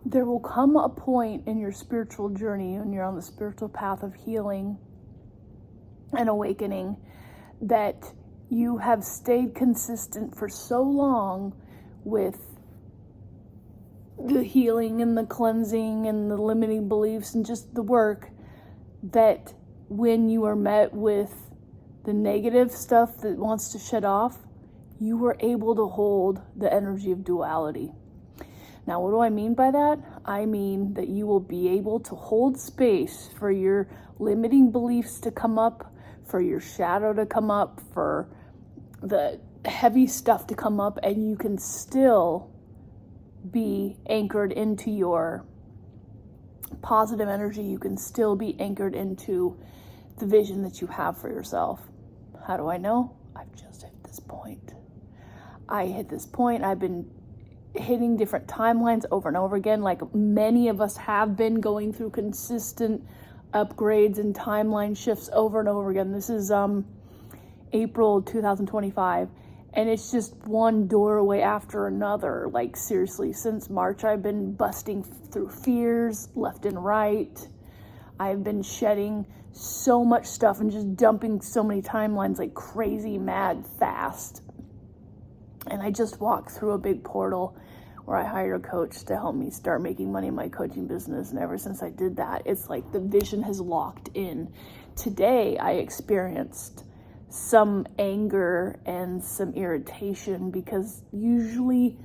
there will come a point in your spiritual journey when you're on the spiritual path of healing and awakening that you have stayed consistent for so long with the healing and the cleansing and the limiting beliefs and just the work, that when you are met with the negative stuff that wants to shut off, you were able to hold the energy of duality. Now, what do I mean by that? I mean that you will be able to hold space for your limiting beliefs to come up, for your shadow to come up, for the heavy stuff to come up, and you can still be anchored into your positive energy. You can still be anchored into the vision that you have for yourself. How do I know? I've just hit this point. I've been hitting different timelines over and over again, like many of us have been going through consistent upgrades and timeline shifts over and over again. This is April 2025, and it's just one doorway after another. Like seriously, since March I've been busting through fears left and right. I've been shedding so much stuff and just dumping so many timelines like crazy, mad, fast. And I just walked through a big portal where I hired a coach to help me start making money in my coaching business. And ever since I did that, it's like the vision has locked in. Today, I experienced some anger and some irritation because usually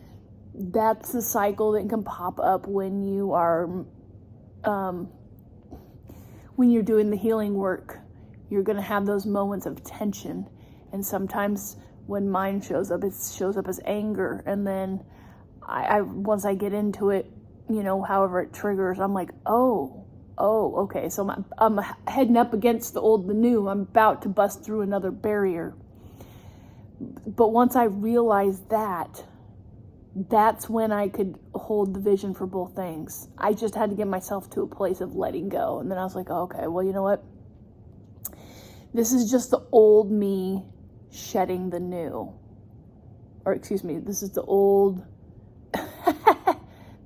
that's a cycle that can pop up when you are, when you're doing the healing work. You're going to have those moments of tension. And sometimes when mine shows up, it shows up as anger. And then I once I get into it, however it triggers, I'm like, oh, okay. So I'm heading up against the old, the new. I'm about to bust through another barrier. But once I realized that, that's when I could hold the vision for both things. I just had to get myself to a place of letting go. And then I was like, oh, okay, well, you know what? This is just the old me shedding the new. Or excuse me, this is the old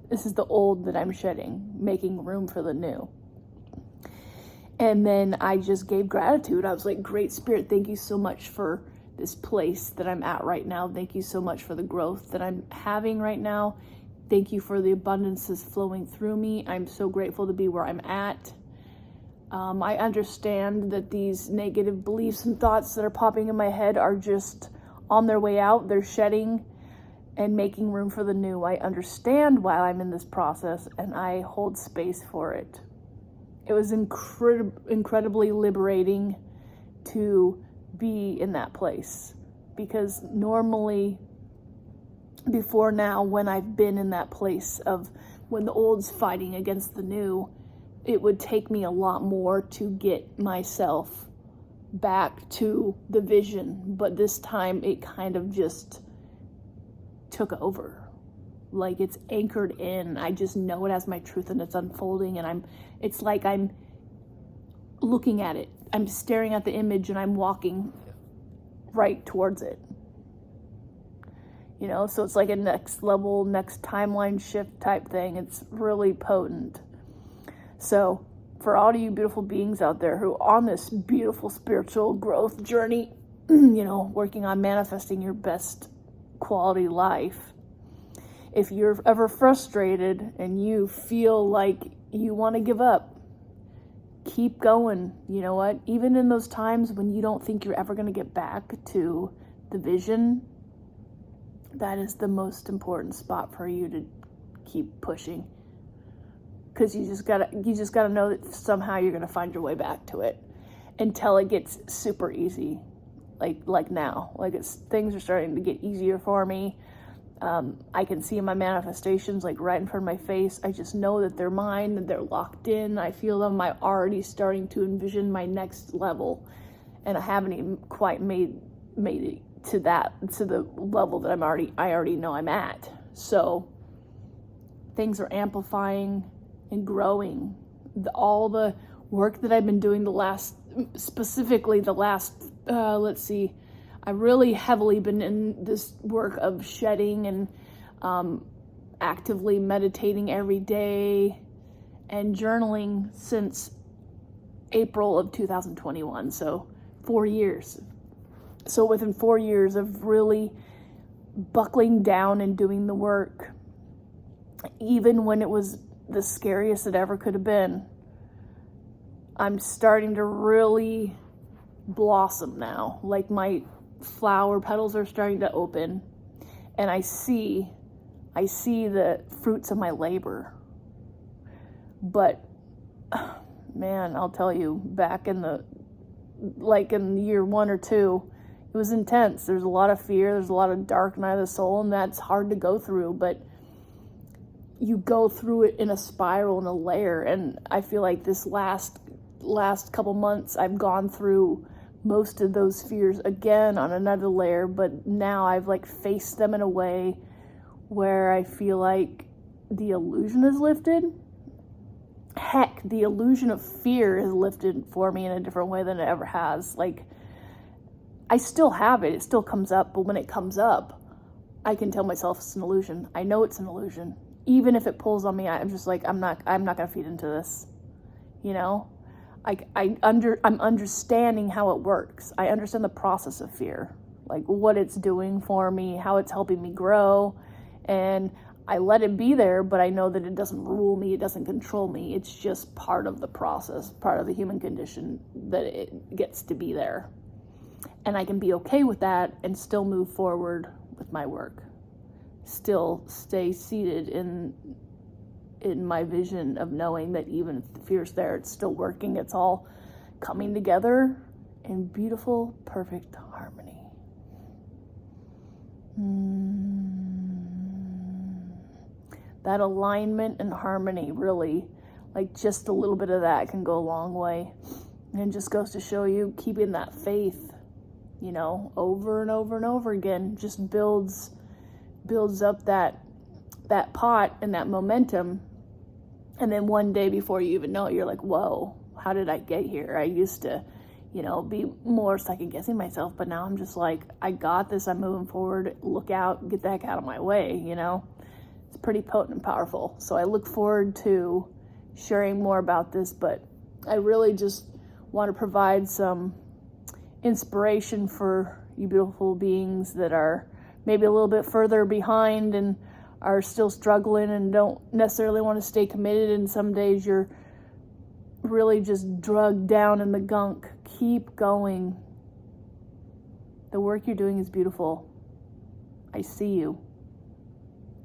this is the old that I'm shedding, making room for the new. And then I just gave gratitude. I was like, great Spirit, thank you so much for this place that I'm at right now. Thank you so much for the growth that I'm having right now. Thank you for the abundances flowing through me. I'm so grateful to be where I'm at. I understand that these negative beliefs and thoughts that are popping in my head are just on their way out. They're shedding and making room for the new. I understand why I'm in this process, and I hold space for it. It was incredibly liberating to be in that place, because normally before now, when I've been in that place of when the old's fighting against the new, it would take me a lot more to get myself back to the vision. But this time it kind of just took over. Like it's anchored in. I just know it as my truth, and it's unfolding, and it's like I'm looking at it. I'm staring at the image and I'm walking right towards it. So it's like a next level, next timeline shift type thing. It's really potent. So for all of you beautiful beings out there who are on this beautiful spiritual growth journey, working on manifesting your best quality life, if you're ever frustrated and you feel like you want to give up, keep going. You know what? Even in those times when you don't think you're ever going to get back to the vision, that is the most important spot for you to keep pushing. Because you just gotta know that somehow you're gonna find your way back to it until it gets super easy. Like now, things are starting to get easier for me. I can see my manifestations like right in front of my face. I just know that they're mine, that they're locked in. I feel them. I'm already starting to envision my next level, and I haven't even quite made it to the level that I already know I'm at. So things are amplifying and growing. All the work that I've been doing specifically the last, I've really heavily been in this work of shedding and actively meditating every day and journaling since April of 2021, so 4 years. So within 4 years of really buckling down and doing the work, even when it was the scariest it ever could have been, I'm starting to really blossom now. Like my flower petals are starting to open, and I see the fruits of my labor. But man, I'll tell you, back in year 1 or 2, it was intense. There's a lot of fear, there's a lot of dark night of the soul, and that's hard to go through, but you go through it in a spiral and a layer. And I feel like this last couple months I've gone through most of those fears again on another layer, but now I've like faced them in a way where I feel like the illusion is lifted. Heck, the illusion of fear is lifted for me in a different way than it ever has. Like, I still have it still comes up, but when it comes up, I can tell myself it's an illusion. I know it's an illusion. Even if it pulls on me, I'm just like, I'm not gonna feed into this, you know? I'm understanding how it works. I understand the process of fear, like what it's doing for me, how it's helping me grow, and I let it be there, but I know that it doesn't rule me, it doesn't control me. It's just part of the process, part of the human condition, that it gets to be there. And I can be okay with that and still move forward with my work. Still stay seated in my vision of knowing that even if the fear's there, it's still working. It's all coming together in beautiful, perfect harmony. That alignment and harmony, really, like just a little bit of that can go a long way. And it just goes to show you, keeping that faith, you know, over and over and over again, just builds up that pot and that momentum. And then one day before you even know it, you're like, whoa, how did I get here? I used to, you know, be more second guessing myself, but now I'm just like, I got this, I'm moving forward, look out, get the heck out of my way, you know? It's pretty potent and powerful. So I look forward to sharing more about this, but I really just want to provide some inspiration for you beautiful beings that are maybe a little bit further behind and are still struggling and don't necessarily want to stay committed, and some days you're really just drugged down in the gunk. Keep going. The work you're doing is beautiful. I see you.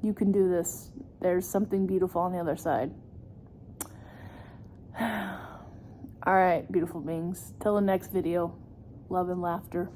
You can do this. There's something beautiful on the other side. All right, beautiful beings. Till the next video. Love and laughter.